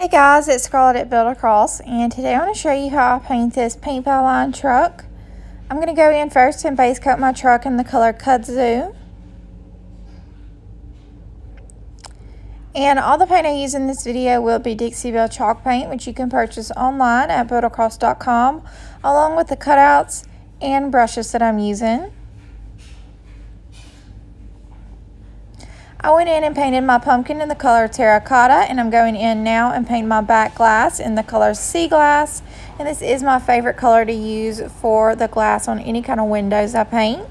Hey guys, it's Scarlett at Build Across, and today I want to show you how I paint this paint by line truck. I'm going to go in first and base coat my truck in the color Kudzu. And all the paint I use in this video will be Dixie Belle chalk paint, which you can purchase online at buildacross.com, along with the cutouts and brushes that I'm using. I went in and painted my pumpkin in the color terracotta, and I'm going in now and paint my back glass in the color sea glass. And this is my favorite color to use for the glass on any kind of windows I paint.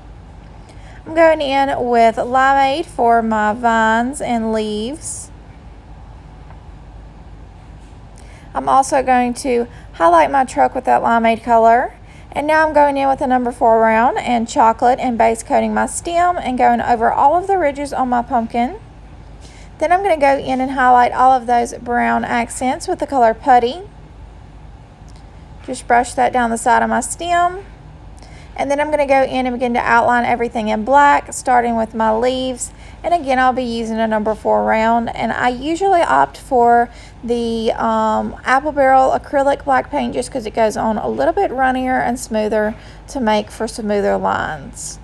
I'm going in with limeade for my vines and leaves. I'm also going to highlight my truck with that limeade color. And now I'm going in with a number 4 round and chocolate and base coating my stem and going over all of the ridges on my pumpkin. Then I'm going to go in and highlight all of those brown accents with the color putty. Just brush that down the side of my stem. And then I'm going to go in and begin to outline everything in black, starting with my leaves. And again, I'll be using a number 4 round. And I usually opt for the apple barrel acrylic black paint just because it goes on a little bit runnier and smoother to make for smoother lines.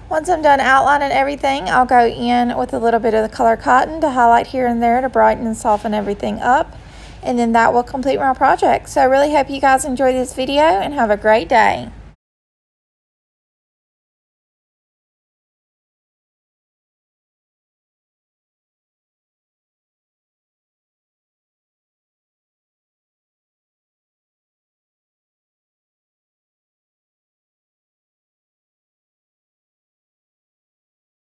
Once I'm done outlining everything, I'll go in with a little bit of the color cotton to highlight here and there to brighten and soften everything up. And then that will complete my project. So I really hope you guys enjoy this video and have a great day.